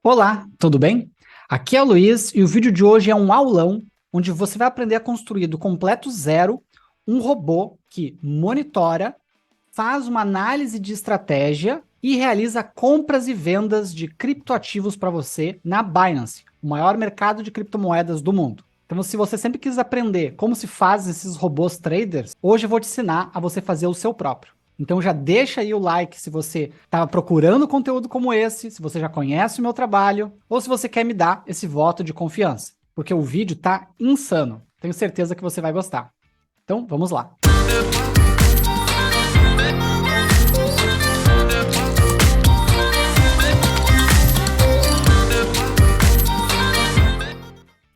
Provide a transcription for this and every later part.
Olá, tudo bem? Aqui é o Luiz e o vídeo de hoje é um aulão onde você vai aprender a construir do completo zero um robô que monitora, faz uma análise de estratégia e realiza compras e vendas de criptoativos para você na Binance, o maior mercado de criptomoedas do mundo. Então, se você sempre quis aprender como se faz esses robôs traders, hoje eu vou te ensinar a você fazer o seu próprio. Então já deixa aí o like se você está procurando conteúdo como esse, se você já conhece o meu trabalho, ou se você quer me dar esse voto de confiança, porque o vídeo tá insano. Tenho certeza que você vai gostar. Então, vamos lá.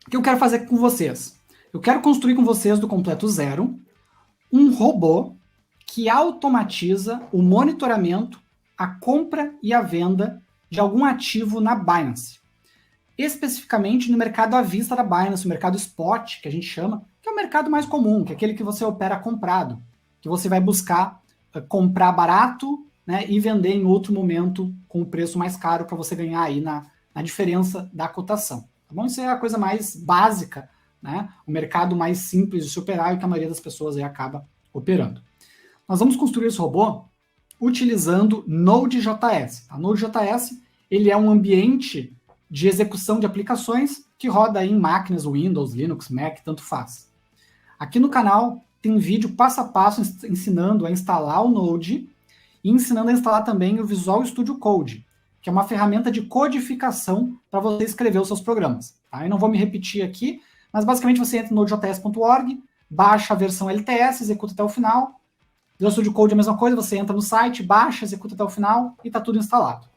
O que eu quero fazer com vocês? Eu quero construir com vocês do completo zero um robô que automatiza o monitoramento, a compra e a venda de algum ativo na Binance. Especificamente no mercado à vista da Binance, o mercado spot, que a gente chama, que é o mercado mais comum, que é aquele que você opera comprado, que você vai buscar comprar barato, né, e vender em outro momento com o preço mais caro para você ganhar aí na diferença da cotação. Tá bom? Isso é a coisa mais básica, né? O mercado mais simples de se operar e que a maioria das pessoas aí acaba operando. Nós vamos construir esse robô utilizando Node.js. A Node.js ele é um ambiente de execução de aplicações que roda em máquinas Windows, Linux, Mac, tanto faz. Aqui no canal tem vídeo passo a passo ensinando a instalar o Node e ensinando a instalar também o Visual Studio Code, que é uma ferramenta de codificação para você escrever os seus programas. Tá? Eu não vou me repetir aqui, mas basicamente você entra no nodejs.org, baixa a versão LTS, executa até o final. Visual Studio Code é a mesma coisa, você entra no site, baixa, executa até o final e está tudo instalado.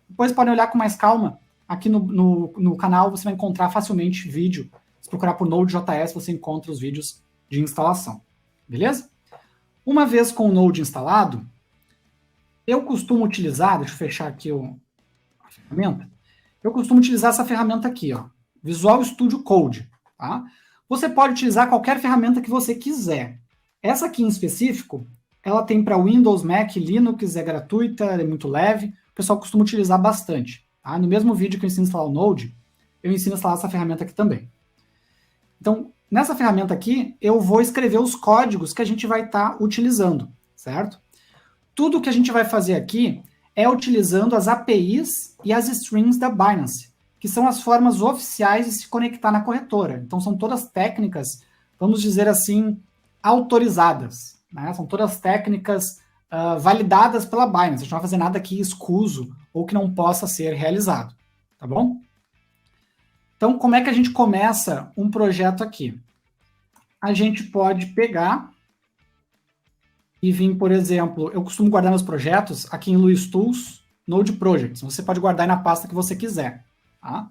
Depois podem olhar com mais calma. Aqui no canal você vai encontrar facilmente vídeo. Se procurar por Node.js, você encontra os vídeos de instalação. Beleza? Uma vez com o Node instalado, eu costumo utilizar, deixa eu fechar aqui a ferramenta, eu costumo utilizar essa ferramenta aqui, ó, Visual Studio Code. Tá? Você pode utilizar qualquer ferramenta que você quiser. Essa aqui em específico, ela tem para Windows, Mac, Linux, é gratuita, é muito leve, o pessoal costuma utilizar bastante. Tá? No mesmo vídeo que eu ensino a instalar o Node, eu ensino a instalar essa ferramenta aqui também. Então, nessa ferramenta aqui, eu vou escrever os códigos que a gente vai estar utilizando, certo? Tudo que a gente vai fazer aqui é utilizando as APIs e as strings da Binance, que são as formas oficiais de se conectar na corretora. Então, são todas técnicas, vamos dizer assim, autorizadas. Né? São todas técnicas validadas pela Binance. A gente não vai fazer nada aqui escuso ou que não possa ser realizado. Tá bom? Então, como é que a gente começa um projeto aqui? A gente pode pegar e vir, por exemplo, eu costumo guardar meus projetos aqui em Luiz Tools, Node Projects. Você pode guardar na pasta que você quiser. Tá?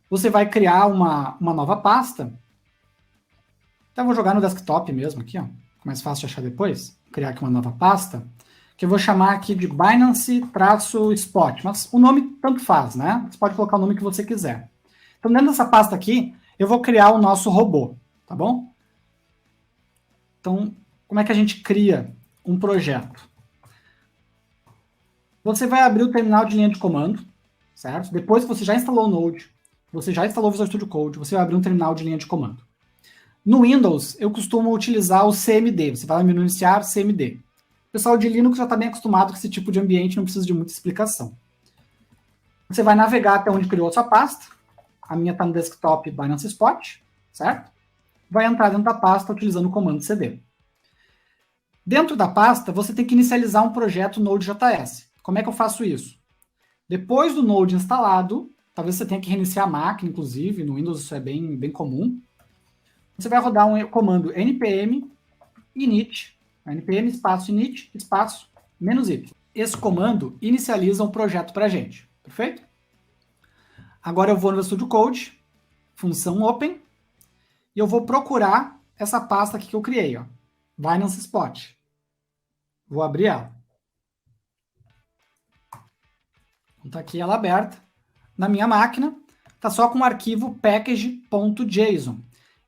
Você vai criar uma nova pasta. Então, eu vou jogar no desktop mesmo aqui, ó. Mais fácil de achar depois. Vou criar aqui uma nova pasta, que eu vou chamar aqui de Binance-Spot. Mas o nome tanto faz, né? Você pode colocar o nome que você quiser. Então, dentro dessa pasta aqui, eu vou criar o nosso robô, tá bom? Então, como é que a gente cria um projeto? Você vai abrir o terminal de linha de comando, certo? Depois que você já instalou o Node, você já instalou o Visual Studio Code, você vai abrir um terminal de linha de comando. No Windows, eu costumo utilizar o CMD. Você vai no menu iniciar, CMD. O pessoal de Linux já está bem acostumado com esse tipo de ambiente, não precisa de muita explicação. Você vai navegar até onde criou a sua pasta. A minha está no desktop Binance Spot, certo? Vai entrar dentro da pasta utilizando o comando cd. Dentro da pasta, você tem que inicializar um projeto Node.js. Como é que eu faço isso? Depois do Node instalado, talvez você tenha que reiniciar a máquina, inclusive, no Windows isso é bem comum. Você vai rodar um comando npm init, npm espaço init, espaço, -y. Esse comando inicializa um projeto para a gente, perfeito? Agora eu vou no Studio Code, função open, e eu vou procurar essa pasta aqui que eu criei, ó, Binance Spot. Vou abrir ela. Está aqui ela aberta. Na minha máquina, está só com o arquivo package.json.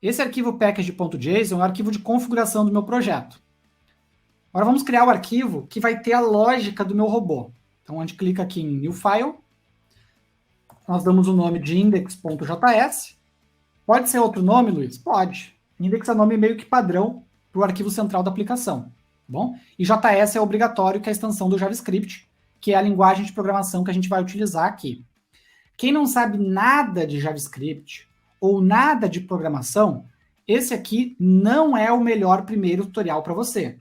Esse arquivo package.json é um arquivo de configuração do meu projeto. Agora vamos criar o arquivo que vai ter a lógica do meu robô. Então a gente clica aqui em New File. nós damos o nome de index.js. Pode ser outro nome, Luiz? Pode. Index é nome meio que padrão para o arquivo central da aplicação. Tá bom? E JS é obrigatório, que é a extensão do JavaScript, que é a linguagem de programação que a gente vai utilizar aqui. Quem não sabe nada de JavaScript ou nada de programação, esse aqui não é o melhor primeiro tutorial para você.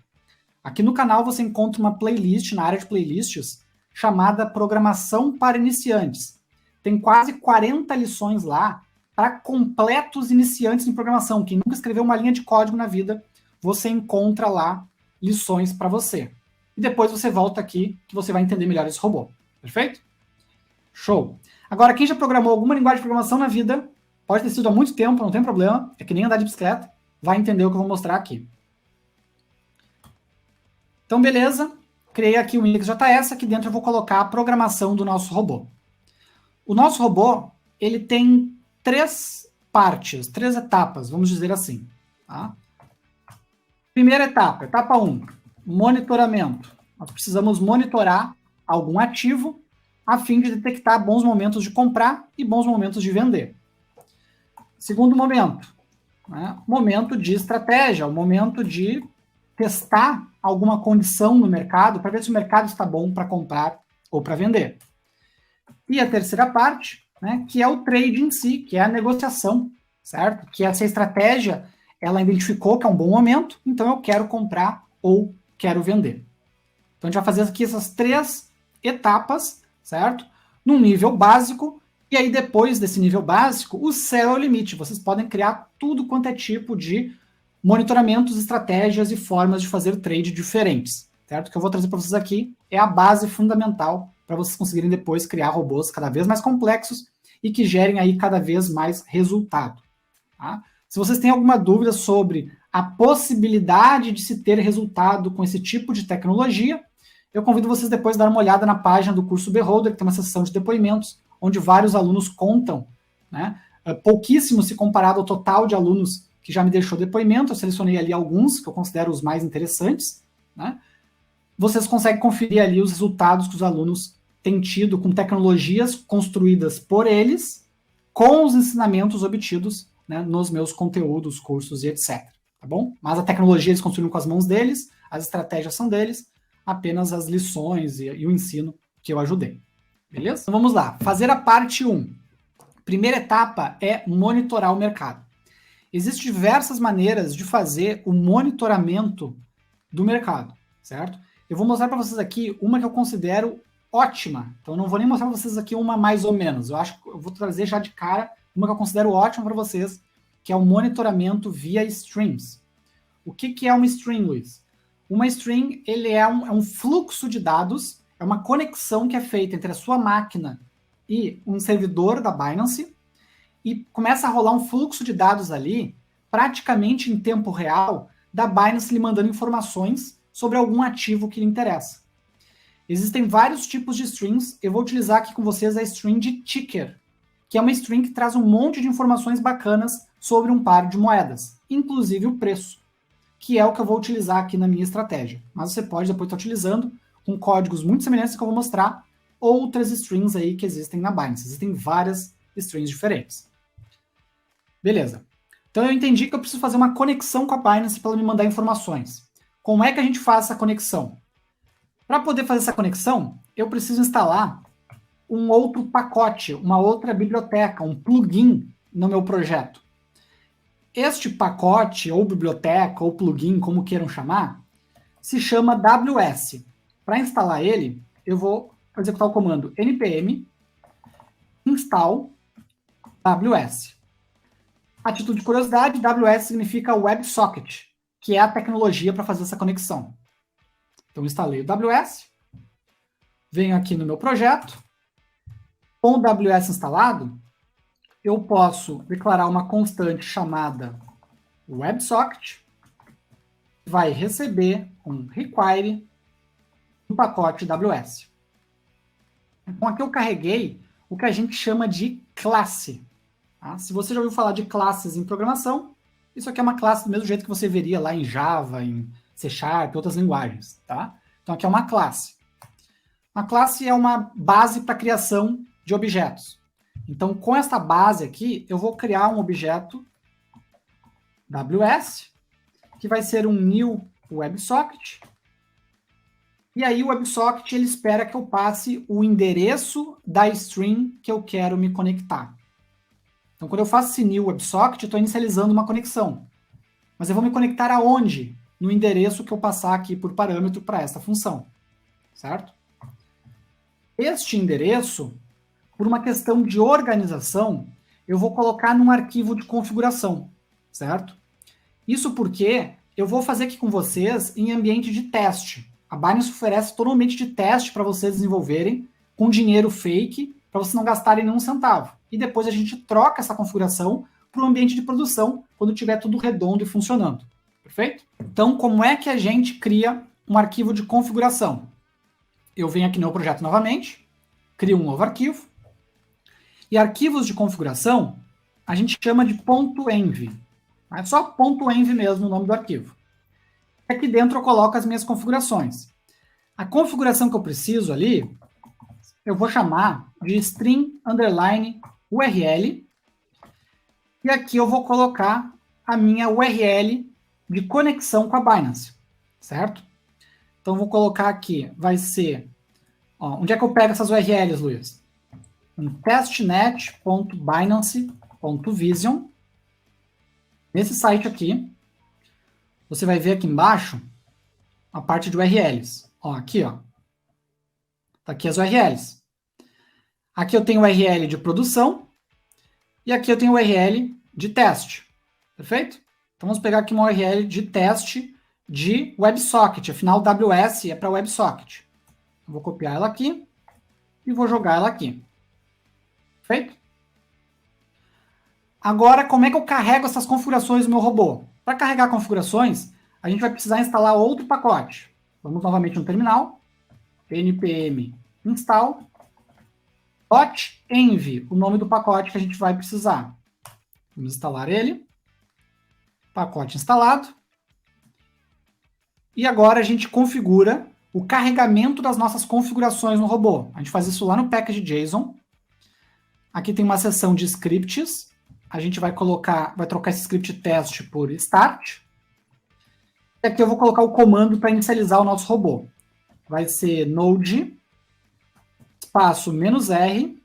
Aqui no canal você encontra uma playlist, na área de playlists, chamada Programação para Iniciantes. Tem quase 40 lições lá para completos iniciantes em programação. Quem nunca escreveu uma linha de código na vida, você encontra lá lições para você. E depois você volta aqui, que você vai entender melhor esse robô. Perfeito? Show! Agora, quem já programou alguma linguagem de programação na vida, pode ter sido há muito tempo, não tem problema, é que nem andar de bicicleta, vai entender o que eu vou mostrar aqui. Então, beleza, criei aqui o index.js, aqui dentro eu vou colocar a programação do nosso robô. O nosso robô, ele tem 3 partes, 3 etapas, vamos dizer assim. Tá? Primeira etapa, etapa 1, monitoramento. Nós precisamos monitorar algum ativo a fim de detectar bons momentos de comprar e bons momentos de vender. Segundo momento, né, momento de estratégia, o momento de testar alguma condição no mercado para ver se o mercado está bom para comprar ou para vender. E a terceira parte, né, que é o trade em si, que é a negociação, certo? Que essa estratégia, ela identificou que é um bom momento, então eu quero comprar ou quero vender. Então a gente vai fazer aqui essas 3 etapas, certo? Num nível básico, e aí depois desse nível básico, o céu é o limite. Vocês podem criar tudo quanto é tipo de monitoramentos, estratégias e formas de fazer trade diferentes, certo? O que eu vou trazer para vocês aqui é a base fundamental para vocês conseguirem depois criar robôs cada vez mais complexos e que gerem aí cada vez mais resultado. Tá? Se vocês têm alguma dúvida sobre a possibilidade de se ter resultado com esse tipo de tecnologia, eu convido vocês depois a dar uma olhada na página do curso Beholder, que tem uma seção de depoimentos, onde vários alunos contam, né? Pouquíssimo se comparado ao total de alunos que já me deixou depoimento, eu selecionei ali alguns, que eu considero os mais interessantes, né? Vocês conseguem conferir ali os resultados que os alunos têm tido com tecnologias construídas por eles, com os ensinamentos obtidos, né, nos meus conteúdos, cursos e etc. Tá bom? Mas a tecnologia eles construíram com as mãos deles, as estratégias são deles, apenas as lições e o ensino que eu ajudei. Beleza? Então vamos lá. Fazer a parte 1. Primeira etapa é monitorar o mercado. Existem diversas maneiras de fazer o monitoramento do mercado, certo? Eu vou mostrar para vocês aqui uma que eu considero ótima. Então eu não vou nem mostrar para vocês aqui uma mais ou menos. Eu acho que eu vou trazer já de cara uma que eu considero ótima para vocês, que é o monitoramento via streams. O que é uma stream, Luiz? Uma stream, ele é um fluxo de dados, é uma conexão que é feita entre a sua máquina e um servidor da Binance, e começa a rolar um fluxo de dados ali, praticamente em tempo real, da Binance lhe mandando informações sobre algum ativo que lhe interessa. Existem vários tipos de streams, eu vou utilizar aqui com vocês a stream de ticker, que é uma stream que traz um monte de informações bacanas sobre um par de moedas, inclusive o preço, que é o que eu vou utilizar aqui na minha estratégia. Mas você pode depois estar utilizando com códigos muito semelhantes que eu vou mostrar, outras streams aí que existem na Binance. Existem várias streams diferentes. Beleza. Então eu entendi que eu preciso fazer uma conexão com a Binance para ela me mandar informações. Como é que a gente faz essa conexão? Para poder fazer essa conexão, eu preciso instalar um outro pacote, uma outra biblioteca, um plugin no meu projeto. Este pacote, ou biblioteca, ou plugin, como queiram chamar, se chama WS. Para instalar ele, eu vou executar o comando npm install WS. A título de curiosidade, WS significa WebSocket, que é a tecnologia para fazer essa conexão. Então, instalei o WS, venho aqui no meu projeto, com o WS instalado, eu posso declarar uma constante chamada WebSocket, que vai receber um require do pacote WS. Então, aqui eu carreguei o que a gente chama de classe. Tá? Se você já ouviu falar de classes em programação, isso aqui é uma classe do mesmo jeito que você veria lá em Java, em C Sharp, outras linguagens. Tá? Então, aqui é uma classe. Uma classe é uma base para a criação de objetos. Então, com esta base aqui, eu vou criar um objeto WS, que vai ser um new WebSocket. E aí o WebSocket ele espera que eu passe o endereço da string que eu quero me conectar. Então, quando eu faço esse new WebSocket, eu estou inicializando uma conexão. Mas eu vou me conectar aonde? No endereço que eu passar aqui por parâmetro para essa função. Certo? Este endereço, por uma questão de organização, eu vou colocar num arquivo de configuração. Certo? Isso porque eu vou fazer aqui com vocês em ambiente de teste. A Binance oferece totalmente de teste para vocês desenvolverem com dinheiro fake, para vocês não gastarem nenhum centavo. E depois a gente troca essa configuração para o ambiente de produção, quando tiver tudo redondo e funcionando. Perfeito? Então, como é que a gente cria um arquivo de configuração? Eu venho aqui no meu projeto novamente, crio um novo arquivo, e arquivos de configuração a gente chama de .env. É só .env mesmo o nome do arquivo. Aqui dentro eu coloco as minhas configurações. A configuração que eu preciso ali, eu vou chamar de string underline URL. E aqui eu vou colocar a minha URL de conexão com a Binance. Certo? Então eu vou colocar aqui, vai ser... onde é que eu pego essas URLs, Luiz? Em testnet.binance.vision. Nesse site aqui, você vai ver aqui embaixo a parte de URLs. Aqui, ó. Tá aqui as URLs. Aqui eu tenho URL de produção e aqui eu tenho URL de teste. Perfeito? Então vamos pegar aqui uma URL de teste de WebSocket. Afinal, WS é para WebSocket. Eu vou copiar ela aqui e vou jogar ela aqui. Perfeito? Agora, como é que eu carrego essas configurações no meu robô? Para carregar configurações, a gente vai precisar instalar outro pacote. Vamos novamente no terminal. npm install .env, o nome do pacote que a gente vai precisar. Vamos instalar ele. Pacote instalado. E agora a gente configura o carregamento das nossas configurações no robô. A gente faz isso lá no package.json. Aqui tem uma seção de scripts. A gente vai trocar esse script teste por start. E aqui eu vou colocar o comando para inicializar o nosso robô. Vai ser node espaço -r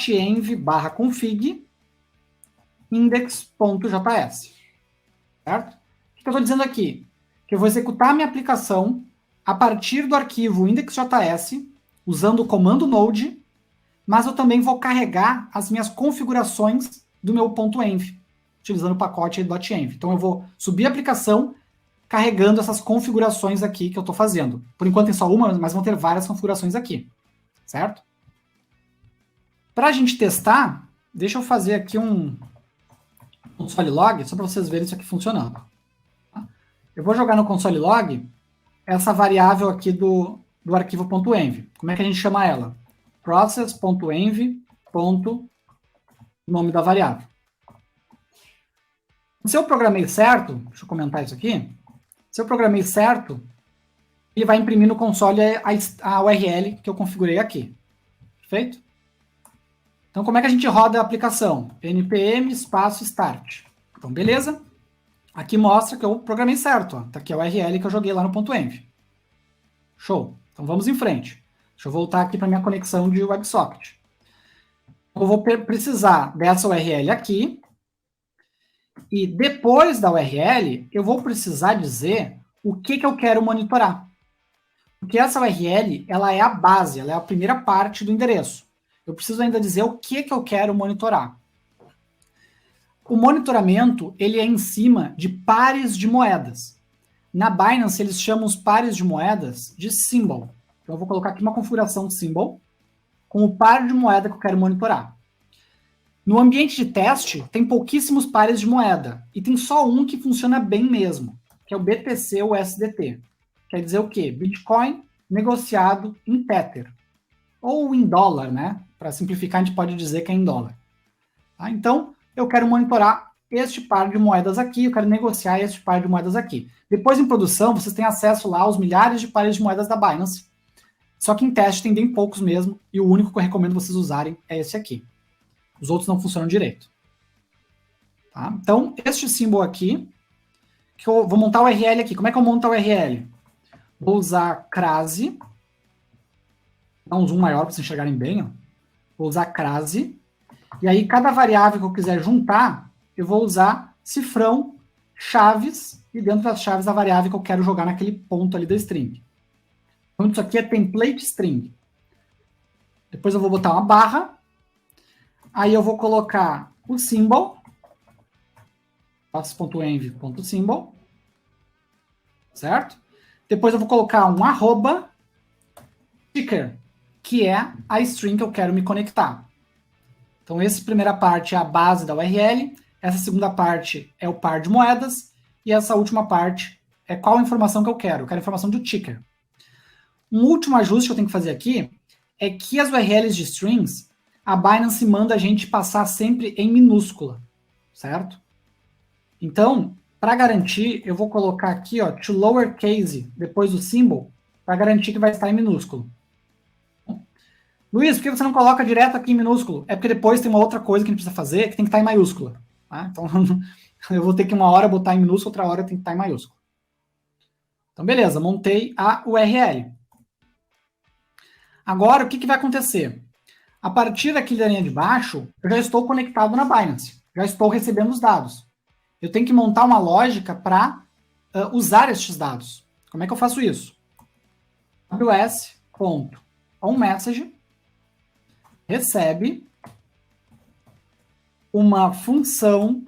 .env/config index.js. Certo? O que eu estou dizendo aqui? Que eu vou executar a minha aplicação a partir do arquivo index.js, usando o comando node, mas eu também vou carregar as minhas configurações do meu .env, utilizando o pacote .env. Então eu vou subir a aplicação carregando essas configurações aqui que eu estou fazendo. Por enquanto tem só uma, mas vão ter várias configurações aqui. Certo? Para a gente testar, deixa eu fazer aqui um console log, só para vocês verem isso aqui funcionando. Eu vou jogar no console log essa variável aqui do arquivo .env. Como é que a gente chama ela? Process.env. Nome da variável. Se eu programei certo, deixa eu comentar isso aqui. Se eu programei certo, ele vai imprimir no console a URL que eu configurei aqui. Perfeito? Então, como é que a gente roda a aplicação? npm start. Então, beleza. Aqui mostra que eu programei certo. Está aqui a URL que eu joguei lá no .env. Show. Então, vamos em frente. Deixa eu voltar aqui para minha conexão de WebSocket. Eu vou precisar dessa URL aqui. E depois da URL, eu vou precisar dizer o que eu quero monitorar. Porque essa URL, ela é a base, ela é a primeira parte do endereço. Eu preciso ainda dizer o que eu quero monitorar. O monitoramento, ele é em cima de pares de moedas. Na Binance, eles chamam os pares de moedas de symbol. Então, eu vou colocar aqui uma configuração de symbol com o par de moeda que eu quero monitorar. No ambiente de teste, tem pouquíssimos pares de moeda. E tem só um que funciona bem mesmo, que é o BTC ou USDT. Quer dizer o quê? Bitcoin negociado em Tether. Ou em dólar, né? Para simplificar, a gente pode dizer que é em dólar. Tá? Então, eu quero monitorar este par de moedas aqui, eu quero negociar este par de moedas aqui. Depois, em produção, vocês têm acesso lá aos milhares de pares de moedas da Binance. Só que em teste tem bem poucos mesmo, e o único que eu recomendo vocês usarem é esse aqui. Os outros não funcionam direito. Tá? Então, este símbolo aqui, que eu vou montar o URL aqui. Como é que eu monto o URL? Vou usar crase. Dá um zoom maior para vocês enxergarem bem. Ó. Vou usar crase. E aí, cada variável que eu quiser juntar, eu vou usar cifrão, chaves, e dentro das chaves a variável que eu quero jogar naquele ponto ali da string. Então, isso aqui é template string. Depois eu vou botar uma barra. Aí eu vou colocar o symbol. Classes.env.symbol. Certo? Depois eu vou colocar um arroba ticker, que é a string que eu quero me conectar. Então, essa primeira parte é a base da URL, essa segunda parte é o par de moedas, e essa última parte é qual a informação que eu quero. Eu quero a informação do ticker. Um último ajuste que eu tenho que fazer aqui é que as URLs de strings, a Binance manda a gente passar sempre em minúscula, certo? Então, para garantir, eu vou colocar aqui, ó, to lowercase, depois do symbol, para garantir que vai estar em minúsculo. Luiz, por que você não coloca direto aqui em minúsculo? É porque depois tem uma outra coisa que a gente precisa fazer, que tem que estar em maiúscula. Tá? Então, eu vou ter que uma hora botar em minúsculo, outra hora tem que estar em maiúsculo. Então, beleza, montei a URL. Agora, o que vai acontecer? A partir daqui da linha de baixo, eu já estou conectado na Binance. Já estou recebendo os dados. Eu tenho que montar uma lógica para usar estes dados. Como é que eu faço isso? AWS.onMessage recebe uma função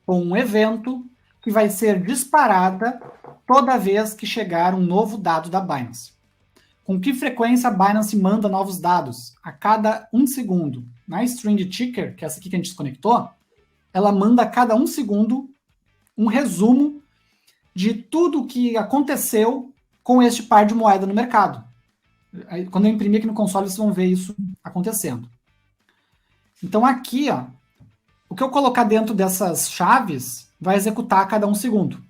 ou um evento que vai ser disparada toda vez que chegar um novo dado da Binance. Com que frequência a Binance manda novos dados? A cada 1 segundo. Na string ticker, que é essa aqui que a gente desconectou, ela manda a cada 1 segundo um resumo de tudo o que aconteceu com este par de moeda no mercado. Aí, quando eu imprimir aqui no console, vocês vão ver isso acontecendo. Então aqui, ó, o que eu colocar dentro dessas chaves vai executar a cada 1 segundo.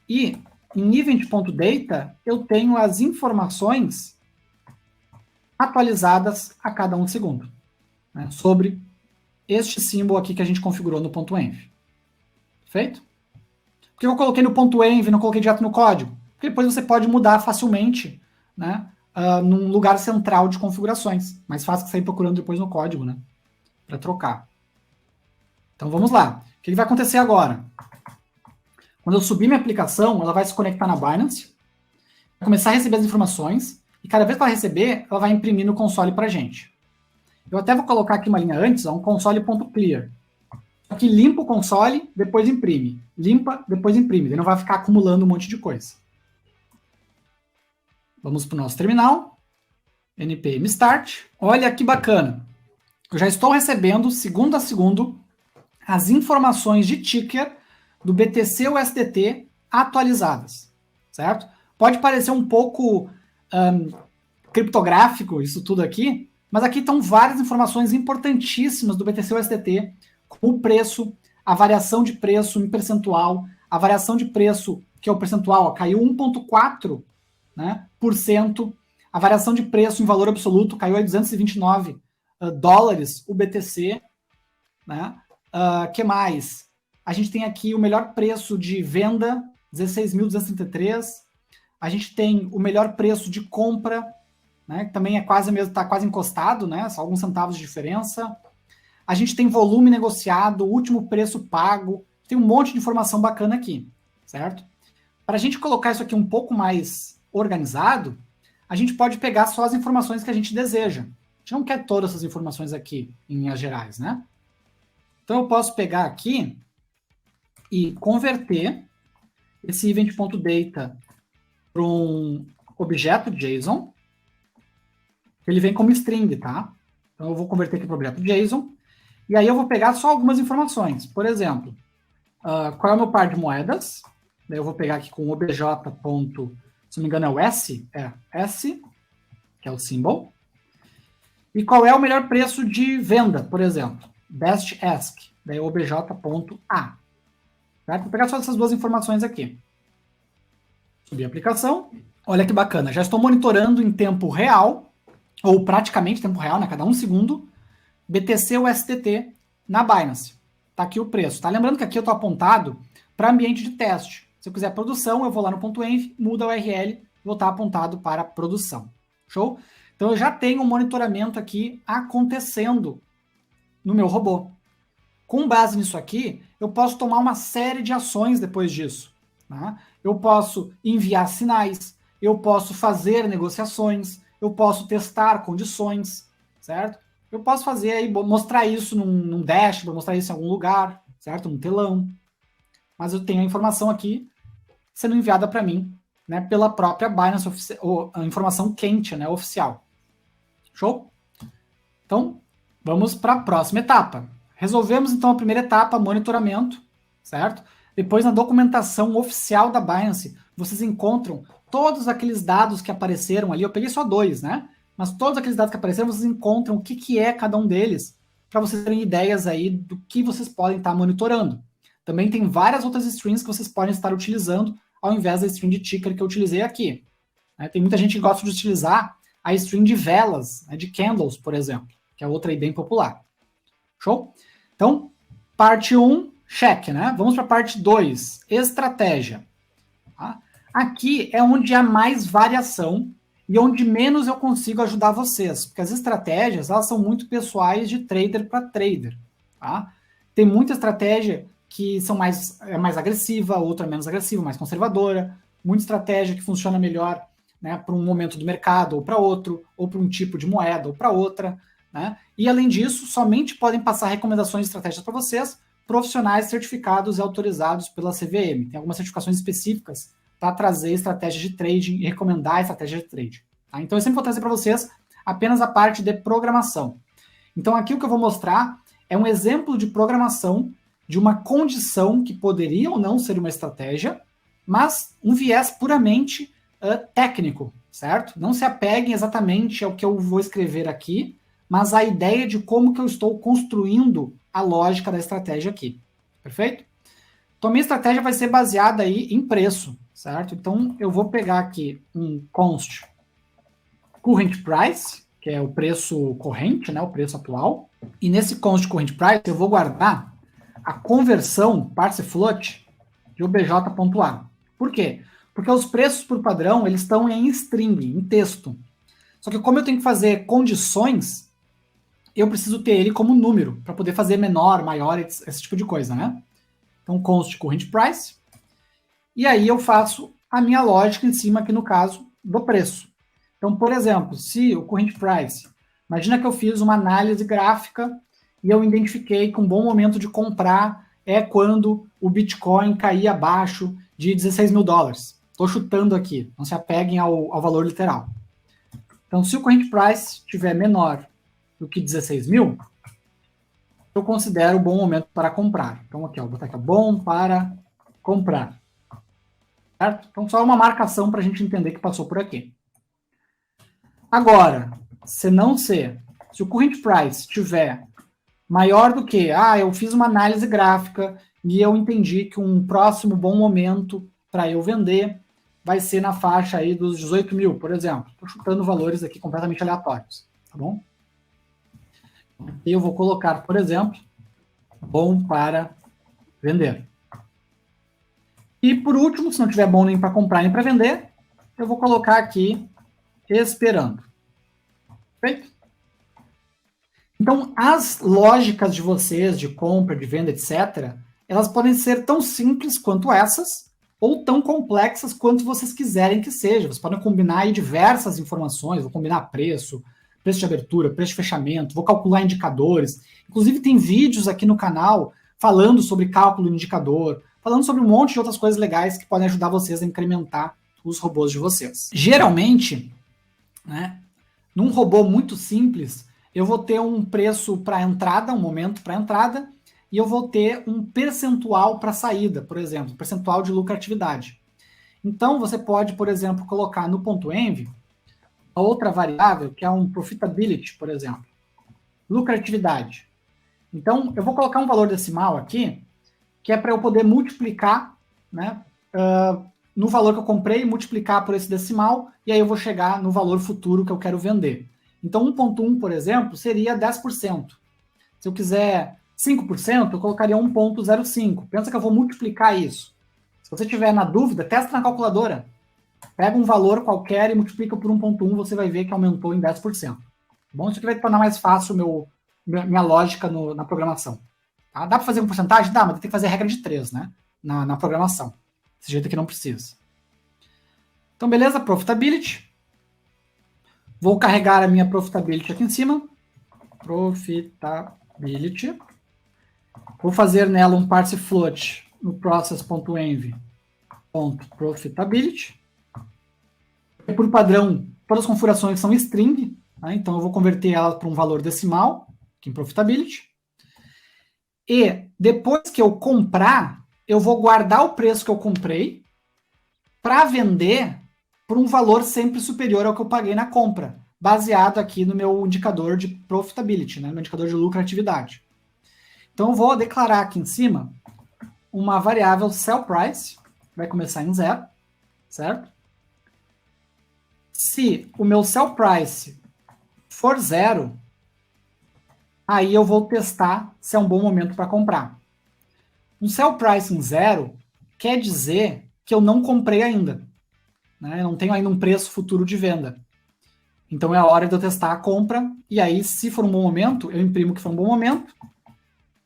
E em event.data, eu tenho as informações atualizadas a cada 1 segundo, né, sobre este símbolo aqui que a gente configurou no .env. Perfeito? Por que eu coloquei no .env e não coloquei direto no código? Porque depois você pode mudar facilmente, né, num lugar central de configurações. Mais fácil que sair procurando depois no código, né, para trocar. Então vamos lá. O que vai acontecer agora? Quando eu subir minha aplicação, ela vai se conectar na Binance, vai começar a receber as informações, e cada vez que ela receber, ela vai imprimir no console para a gente. Eu até vou colocar aqui uma linha antes, ó, um console.clear. Aqui limpa o console, depois imprime. Limpa, depois imprime. Ele não vai ficar acumulando um monte de coisa. Vamos para o nosso terminal. npm start. Olha que bacana. Eu já estou recebendo, segundo a segundo, as informações de ticker do BTC USDT atualizadas. Certo? Pode parecer um pouco criptográfico isso tudo aqui, mas aqui estão várias informações importantíssimas do BTC USDT, como o preço, a variação de preço em percentual, a variação de preço, que é o percentual, ó, caiu 1,4%, né, a variação de preço em valor absoluto caiu a 229 dólares o BTC. Né? Que mais? A gente tem aqui o melhor preço de venda, 16.233. A gente tem o melhor preço de compra, né, que também é quase mesmo, está quase encostado, né, só alguns centavos de diferença. A gente tem volume negociado, último preço pago, tem um monte de informação bacana aqui, certo? Para a gente colocar isso aqui um pouco mais organizado, a gente pode pegar só as informações que a gente deseja. A gente não quer todas essas informações aqui, em linhas gerais, né? Então eu posso pegar aqui e converter esse event.data para um objeto JSON. Ele vem como string, tá? Então eu vou converter aqui para o objeto JSON. E aí eu vou pegar só algumas informações. Por exemplo, qual é o meu par de moedas? Daí eu vou pegar aqui com obj. Se não me engano é o S. S, que é o symbol. E qual é o melhor preço de venda, por exemplo? Best ask. Daí obj.a. Certo? Vou pegar só essas duas informações aqui. Subir a aplicação. Olha que bacana. Já estou monitorando em tempo real, ou praticamente tempo real, né? Cada 1 segundo, BTC USDT na Binance. Tá aqui o preço. Tá? Lembrando que aqui eu estou apontado para ambiente de teste. Se eu quiser produção, eu vou lá no ponto .env, muda a URL, vou estar apontado para produção. Show? Então eu já tenho um monitoramento aqui acontecendo no meu robô. Com base nisso aqui, eu posso tomar uma série de ações depois disso. Tá? Eu posso enviar sinais, eu posso fazer negociações, eu posso testar condições, certo? Eu posso fazer aí, mostrar isso num dashboard, mostrar isso em algum lugar, certo? Num telão. Mas eu tenho a informação aqui sendo enviada para mim, né, pela própria Binance, a informação quente, né, oficial. Show? Então, vamos para a próxima etapa. Resolvemos, então, a primeira etapa, monitoramento, certo? Depois, na documentação oficial da Binance, vocês encontram todos aqueles dados que apareceram ali. Eu peguei só 2, né? Mas todos aqueles dados que apareceram, vocês encontram o que é cada um deles, para vocês terem ideias aí do que vocês podem estar monitorando. Também tem várias outras strings que vocês podem estar utilizando, ao invés da string de ticker que eu utilizei aqui. Tem muita gente que gosta de utilizar a string de velas, de candles, por exemplo, que é outra aí bem popular. Show? Então, parte 1, check, né? Vamos para a parte 2, estratégia. Tá? Aqui é onde há mais variação e onde menos eu consigo ajudar vocês, porque as estratégias, elas são muito pessoais de trader para trader. Tá? Tem muita estratégia que são mais agressiva, outra menos agressiva, mais conservadora, muita estratégia que funciona melhor, né, para um momento do mercado ou para outro, ou para um tipo de moeda ou para outra, né? E além disso, somente podem passar recomendações de estratégias para vocês profissionais certificados e autorizados pela CVM. Tem algumas certificações específicas para trazer estratégias de trading e recomendar estratégias de trading. Tá? Então eu sempre vou trazer para vocês apenas a parte de programação. Então aqui o que eu vou mostrar é um exemplo de programação de uma condição que poderia ou não ser uma estratégia, mas um viés puramente técnico, certo? Não se apeguem exatamente ao que eu vou escrever aqui, mas à ideia de como que eu estou construindo a lógica da estratégia aqui. Perfeito? Então, a minha estratégia vai ser baseada aí em preço, certo? Então, eu vou pegar aqui um const current price, que é o preço corrente, né, o preço atual, e nesse const current price eu vou guardar a conversão parse float de obj.a. Por quê? Porque os preços por padrão, eles estão em string, em texto. Só que como eu tenho que fazer condições, eu preciso ter ele como número, para poder fazer menor, maior, esse tipo de coisa, né? Então, const current price. E aí eu faço a minha lógica em cima, aqui no caso, do preço. Então, por exemplo, se o current price, imagina que eu fiz uma análise gráfica e eu identifiquei que um bom momento de comprar é quando o Bitcoin cair abaixo de 16 mil dólares. Estou chutando aqui, não se apeguem ao valor literal. Então, se o current price estiver menor do que 16 mil, eu considero um bom momento para comprar. Então, aqui, vou botar aqui, bom para comprar. Certo? Então, só uma marcação para a gente entender que passou por aqui. Agora, se o current price estiver maior do que, eu fiz uma análise gráfica e eu entendi que um próximo bom momento para eu vender vai ser na faixa aí dos 18 mil, por exemplo. Estou chutando valores aqui completamente aleatórios, tá bom? E eu vou colocar, por exemplo, bom para vender. E por último, se não tiver bom nem para comprar nem para vender, eu vou colocar aqui esperando. Perfeito? Então, as lógicas de vocês, de compra, de venda, etc., elas podem ser tão simples quanto essas, ou tão complexas quanto vocês quiserem que seja. Vocês podem combinar aí diversas informações, vou combinar preço de abertura, preço de fechamento, vou calcular indicadores. Inclusive, tem vídeos aqui no canal falando sobre cálculo de indicador, falando sobre um monte de outras coisas legais que podem ajudar vocês a incrementar os robôs de vocês. Geralmente, né, num robô muito simples, eu vou ter um preço para entrada, um momento para entrada, e eu vou ter um percentual para saída, por exemplo, percentual de lucratividade. Então, você pode, por exemplo, colocar no ponto .env a outra variável, que é um profitability, por exemplo, lucratividade. Então, eu vou colocar um valor decimal aqui, que é para eu poder multiplicar, né, no valor que eu comprei, multiplicar por esse decimal, e aí eu vou chegar no valor futuro que eu quero vender. Então, 1.1, por exemplo, seria 10%. Se eu quiser 5%, eu colocaria 1,05. Pensa que eu vou multiplicar isso. Se você tiver na dúvida, testa na calculadora. Pega um valor qualquer e multiplica por 1,1, você vai ver que aumentou em 10%. Bom, isso aqui vai tornar mais fácil minha lógica na programação. Tá? Dá para fazer com porcentagem? Dá, mas tem que fazer regra de 3, né? Na programação. Desse jeito aqui não precisa. Então, beleza? Profitability. Vou carregar a minha profitability aqui em cima. Profitability. Vou fazer nela um parse float no process.env.profitability. Por padrão, todas as configurações são string, né? Então eu vou converter ela para um valor decimal, aqui em profitability. E depois que eu comprar, eu vou guardar o preço que eu comprei para vender por um valor sempre superior ao que eu paguei na compra, baseado aqui no meu indicador de profitability, né? No meu indicador de lucratividade. Então eu vou declarar aqui em cima uma variável sell price, vai começar em 0, certo? Se o meu sell price for 0, aí eu vou testar se é um bom momento para comprar. Um sell price em 0 quer dizer que eu não comprei ainda, né? Eu não tenho ainda um preço futuro de venda. Então é a hora de eu testar a compra, e aí, se for um bom momento, eu imprimo que foi um bom momento,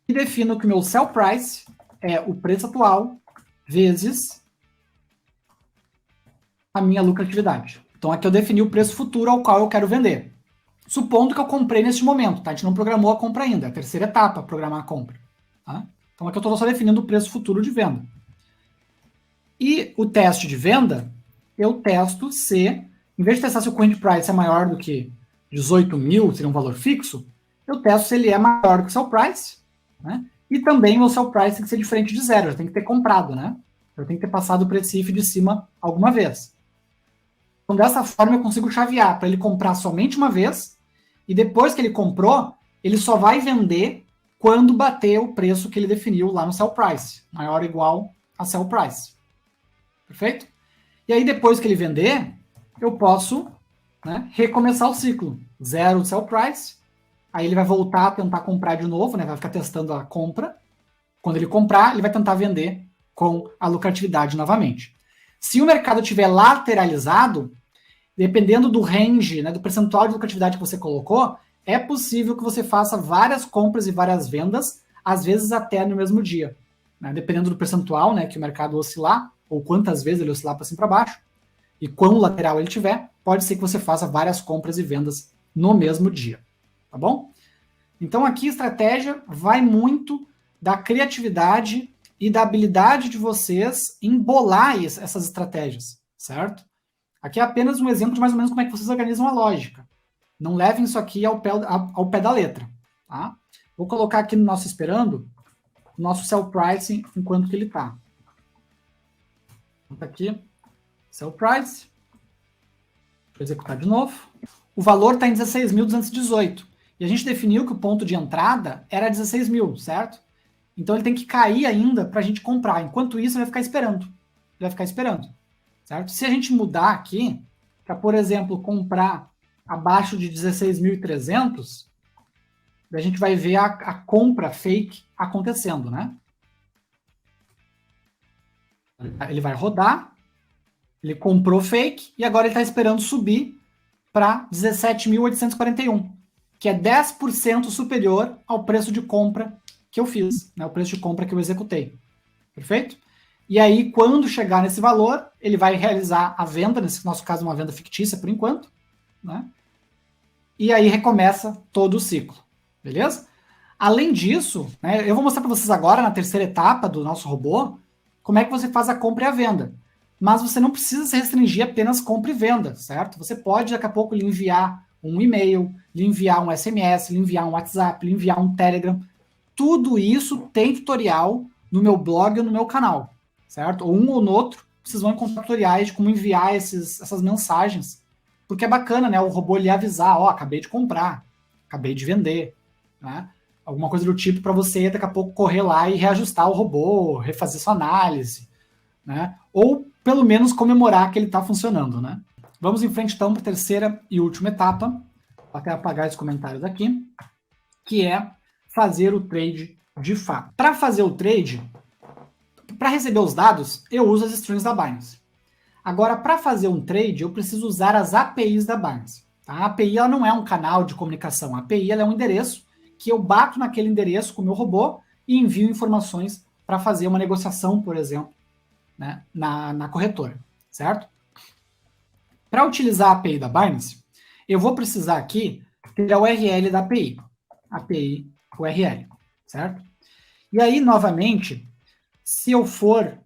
e defino que o meu sell price é o preço atual vezes a minha lucratividade. Então aqui eu defini o preço futuro ao qual eu quero vender. Supondo que eu comprei neste momento, tá? A gente não programou a compra ainda, é a terceira etapa, programar a compra. Tá? Então aqui eu estou só definindo o preço futuro de venda. E o teste de venda, eu testo se, em vez de testar se o current price é maior do que 18 mil, seria um valor fixo, eu testo se ele é maior do que o sell price, né? E também o sell price tem que ser diferente de 0, já tem que ter comprado, né? Eu tenho que ter passado o preço de cima alguma vez. Então, dessa forma, eu consigo chavear para ele comprar somente uma vez, e depois que ele comprou, ele só vai vender quando bater o preço que ele definiu lá no sell price, maior ou igual a sell price. Perfeito? E aí, depois que ele vender, eu posso, né, recomeçar o ciclo. 0 sell price, aí ele vai voltar a tentar comprar de novo, né, vai ficar testando a compra. Quando ele comprar, ele vai tentar vender com a lucratividade novamente. Se o mercado estiver lateralizado, dependendo do range, né, do percentual de lucratividade que você colocou, é possível que você faça várias compras e várias vendas, às vezes até no mesmo dia. Né? Dependendo do percentual, né, que o mercado oscilar, ou quantas vezes ele oscilar para cima e para baixo, e quão lateral ele tiver, pode ser que você faça várias compras e vendas no mesmo dia. Tá bom? Então aqui a estratégia vai muito da criatividade e da habilidade de vocês em bolar essas estratégias, certo? Aqui é apenas um exemplo de mais ou menos como é que vocês organizam a lógica. Não levem isso aqui ao pé da letra. Tá? Vou colocar aqui no nosso esperando o nosso sell price enquanto que ele está. Então, aqui, sell price. Vou executar de novo. O valor está em 16.218. E a gente definiu que o ponto de entrada era 16 mil, certo? Então ele tem que cair ainda para a gente comprar. Enquanto isso, ele vai ficar esperando. Ele vai ficar esperando. Certo? Se a gente mudar aqui, para, por exemplo, comprar abaixo de 16.300, a gente vai ver a compra fake acontecendo, né? Ele vai rodar, ele comprou fake, e agora ele está esperando subir para 17.841, que é 10% superior ao preço de compra que eu fiz, né? O preço de compra que eu executei. Perfeito? E aí, quando chegar nesse valor, ele vai realizar a venda, nesse nosso caso, uma venda fictícia por enquanto, né? E aí recomeça todo o ciclo, beleza? Além disso, né, eu vou mostrar para vocês agora, na terceira etapa do nosso robô, como é que você faz a compra e a venda. Mas você não precisa se restringir apenas compra e venda, certo? Você pode, daqui a pouco, lhe enviar um e-mail, lhe enviar um SMS, lhe enviar um WhatsApp, lhe enviar um Telegram. Tudo isso tem tutorial no meu blog ou no meu canal, certo? Ou um ou no outro, vocês vão encontrar tutoriais de como enviar essas mensagens. Porque é bacana, né? O robô lhe avisar, ó, acabei de comprar, acabei de vender, né? Alguma coisa do tipo para você, daqui a pouco, correr lá e reajustar o robô, refazer sua análise, né? Ou, pelo menos, comemorar que ele está funcionando, né? Vamos em frente, então, para a terceira e última etapa. Vou até apagar os comentários aqui, que é fazer o trade de fato. Para fazer o trade, para receber os dados, eu uso as strings da Binance. Agora, para fazer um trade, eu preciso usar as APIs da Binance. Tá? A API ela não é um canal de comunicação. A API ela é um endereço que eu bato naquele endereço com o meu robô e envio informações para fazer uma negociação, por exemplo, né, na corretora, certo? Para utilizar a API da Binance, eu vou precisar aqui ter a URL da API. API URL, certo? E aí, novamente, se eu for